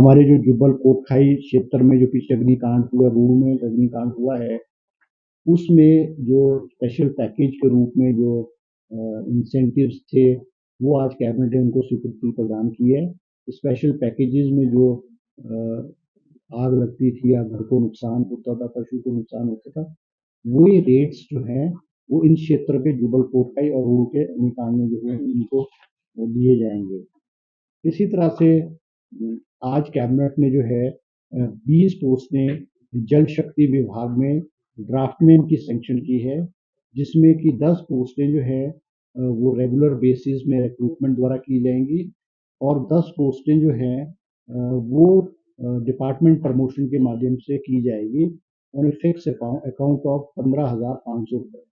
हमारे जो जुब्बल कोटखाई क्षेत्र में जो पीछे अग्निकांड हुआ, रूड़ में अग्निकांड हुआ है, उसमें जो स्पेशल पैकेज के रूप में जो इंसेंटिव्स थे, वो आज कैबिनेट ने उनको स्वीकृति प्रदान की है। स्पेशल पैकेजेस में जो आग लगती थी या घर को नुकसान होता था, पशु को नुकसान होता था, वही रेट्स जो हैं वो इन क्षेत्र के जुब्बल कोटखाई और रूड़ के अग्निकांड में जो है इनको दिए जाएंगे। इसी तरह से आज कैबिनेट ने जो है 20 पोस्टें जल शक्ति विभाग में ड्राफ्टमैन की सैंक्शन की है, जिसमें कि 10 पोस्टें जो है वो रेगुलर बेसिस में रिक्रूटमेंट द्वारा की जाएंगी और 10 पोस्टें जो हैं वो डिपार्टमेंट प्रमोशन के माध्यम से की जाएगी ऑन फिक्स अकाउंट ऑफ 15,500 रुपये।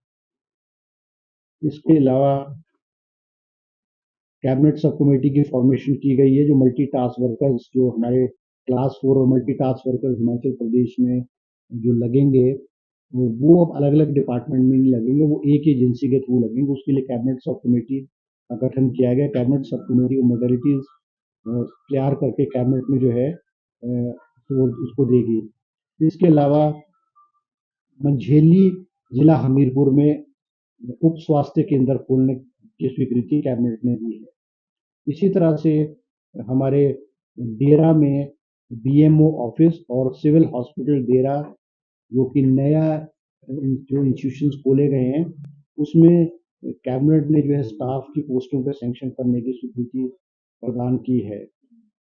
इसके अलावा कैबिनेट सब कमेटी की फॉर्मेशन की गई है, जो मल्टी टास्क वर्कर्स जो हमारे क्लास 4 और multi task workers Himachal Pradesh में जो लगेंगे, वो अब अलग अलग डिपार्टमेंट में नहीं लगेंगे, वो एक एजेंसी के थ्रू लगेंगे। उसके लिए कैबिनेट सब कमेटी का गठन किया गया। कैबिनेट सब कमेटी को मोडेलिटीज तैयार करके कैबिनेट में जो है तो उसको देगी। इसके अलावा मंझेली जिला हमीरपुर में उप स्वास्थ्य केंद्र खोलने की स्वीकृति कैबिनेट ने दी है। इसी तरह से हमारे देरा में बीएमओ ऑफिस और सिविल हॉस्पिटल देरा जो कि नया जो इंस्टीट्यूशंस खोले गए हैं, उसमें कैबिनेट ने जो है स्टाफ की पोस्टों पर सैंक्शन करने की स्वीकृति प्रदान की है।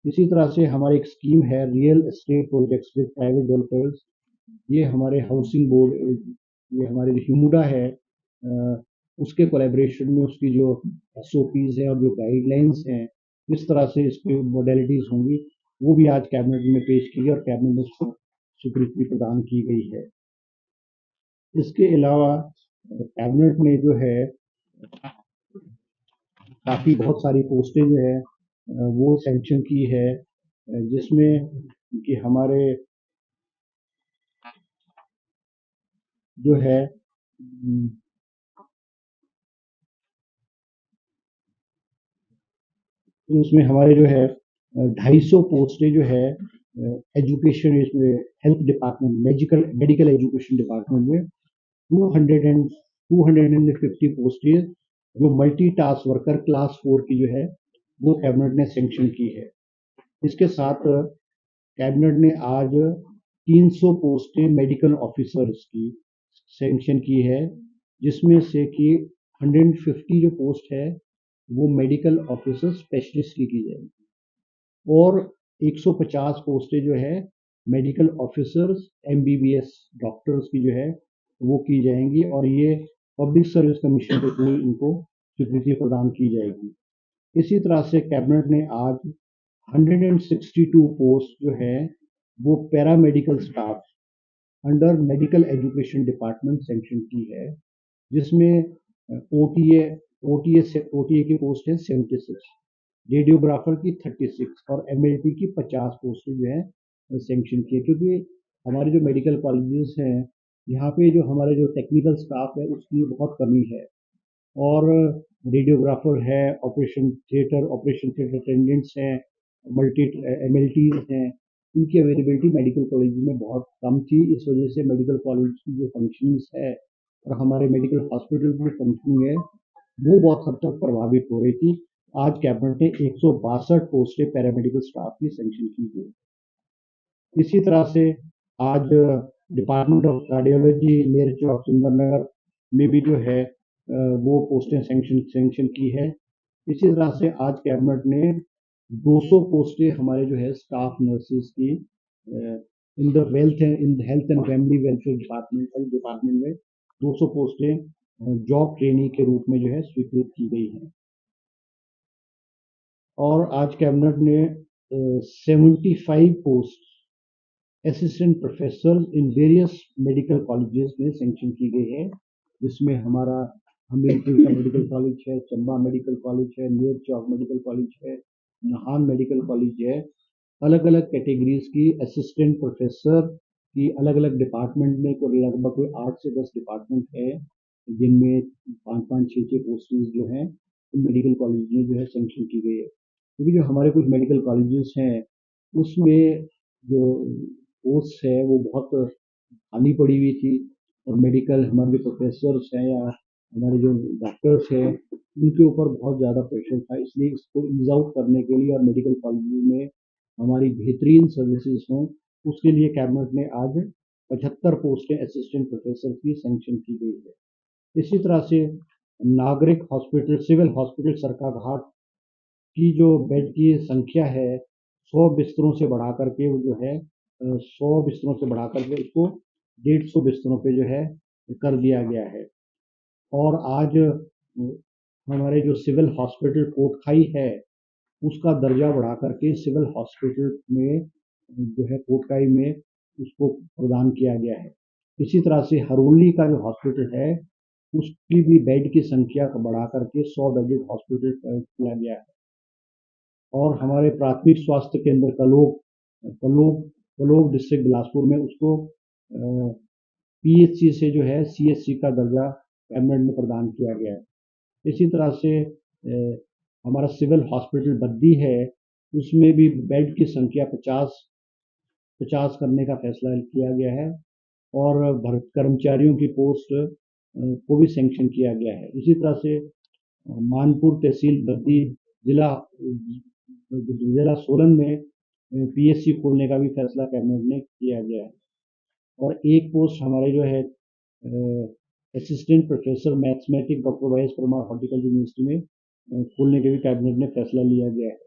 इसी तरह से हमारी एक स्कीम है real estate projects with private developers. ये हमारे हाउसिंग बोर्ड, ये हमारे जो हिमुडा है, उसके कोलैबोरेशन में उसकी जो एसओपीज है और जो गाइडलाइंस हैं, किस तरह से इसकी मोडेलिटीज होंगी, वो भी आज कैबिनेट में पेश की गई और कैबिनेट में उसको स्वीकृति प्रदान की गई है। इसके अलावा कैबिनेट ने जो है काफ़ी बहुत सारी पोस्टें जो है वो सैंक्शन की है, जिसमें कि हमारे जो है उसमें हमारे जो है 250 पोस्टें जो है एजुकेशन इसमें health department medical education department में 250 पोस्टें जो मल्टी टास्क वर्कर क्लास 4 की जो है वो कैबिनेट ने सैंक्शन की है। इसके साथ कैबिनेट ने आज 300 पोस्टें मेडिकल ऑफिसर्स की सैंक्शन की है, जिसमें से कि 150 जो पोस्ट है वो मेडिकल ऑफिसर स्पेशलिस्ट की जाएगी और 150 पोस्टें जो है मेडिकल ऑफिसर्स एमबीबीएस डॉक्टर्स की जो है वो की जाएंगी और ये पब्लिक सर्विस कमीशन के थ्रू इनको स्वीकृति प्रदान की जाएगी। इसी तरह से कैबिनेट ने आज 162 पोस्ट जो है वो paramedical staff under medical education department sanction की है, जिसमें ओटीए ओटीए की पोस्ट है 76, रेडियोग्राफर की 36 और एमएलटी की 50 पोस्टें जो है सैंक्शन की है। क्योंकि हमारे जो मेडिकल कॉलेजेस हैं, यहाँ पे जो हमारे जो टेक्निकल स्टाफ है उसकी बहुत कमी है और रेडियोग्राफर है, ऑपरेशन थिएटर अटेंडेंट्स हैं, मल्टी एमएलटीज हैं, इनकी अवेलेबिलिटी मेडिकल कॉलेज में बहुत कम थी। इस वजह से मेडिकल कॉलेज की जो फंक्शनिंग है और हमारे मेडिकल हॉस्पिटल की फंक्शनिंग है वो बहुत हद तक प्रभावित हो रही थी। आज कैबिनेट ने 162 पोस्टें पैरामेडिकल स्टाफ की सैंक्शन की गई। इसी तरह से आज डिपार्टमेंट ऑफ कार्डियोलॉजी नेर चौक सुंदरनगर में भी जो है वो पोस्टें सैंक्शन की है। इसी तरह से आज कैबिनेट ने 200 पोस्टें हमारे जो है स्टाफ नर्सेज की in the health and family welfare department में 200 पोस्टें जॉब ट्रेनिंग के रूप में जो है स्वीकृत की गई हैं। और आज कैबिनेट ने 75 post assistant professor in various medical colleges में सैंक्शन की गई है, जिसमें हमारा हमीरपुर का मेडिकल कॉलेज है, चंबा मेडिकल कॉलेज है, नेर चौक मेडिकल कॉलेज है, नाहन मेडिकल कॉलेज है। अलग अलग कैटेगरीज की असिस्टेंट प्रोफेसर की अलग अलग डिपार्टमेंट में लगभग कोई 8 से 10 डिपार्टमेंट है, जिनमें 5-5, 6-6 पोस्ट जो हैं मेडिकल कॉलेज में जो है सैंक्शन की गई है। क्योंकि जो हमारे कुछ मेडिकल कॉलेजेस हैं उसमें जो पोस्ट है वो बहुत खाली पड़ी हुई थी और मेडिकल हमारे जो प्रोफेसर्स हैं या हमारे जो डॉक्टर्स हैं उनके ऊपर बहुत ज़्यादा प्रेशर था, इसलिए इसको ईज आउट करने के लिए और मेडिकल कॉलेज में हमारी बेहतरीन सर्विसेज हों उसके लिए कैबिनेट ने आज 75 पोस्टें असिस्टेंट प्रोफेसर की सैंक्शन की गई है। इसी तरह से नागरिक हॉस्पिटल सिविल हॉस्पिटल सरकाघाट की जो बेड की संख्या है 100 बिस्तरों से बढ़ा करके वो जो है 100 बिस्तरों से बढ़ा करके उसको 150 बिस्तरों पे जो है कर दिया गया है। और आज हमारे जो सिविल हॉस्पिटल कोटखाई है उसका दर्जा बढ़ा करके सिविल हॉस्पिटल में जो है कोटखाई में उसको प्रदान किया गया है। इसी तरह से हरोली का जो हॉस्पिटल है उसकी भी बेड की संख्या को बढ़ा करके 100 बेडेड हॉस्पिटल किया गया है। और हमारे प्राथमिक स्वास्थ्य केंद्र कलोग कलोग डिस्ट्रिक्ट बिलासपुर में उसको पीएचसी से जो है सीएचसी का दर्जा कैबिनेट में प्रदान किया गया है। इसी तरह से हमारा सिविल हॉस्पिटल बद्दी है उसमें भी बेड की संख्या 50 करने का फैसला किया गया है और कर्मचारियों की पोस्ट को भी सैंक्शन किया गया है। इसी तरह से मानपुर तहसील बद्दी जिला जिला सोलन में पीएचसी खोलने का भी फैसला कैबिनेट ने किया गया है। और एक पोस्ट हमारे जो है assistant professor mathematics doctor Y S Parmar horticulture university में खोलने के भी कैबिनेट ने फैसला लिया गया है।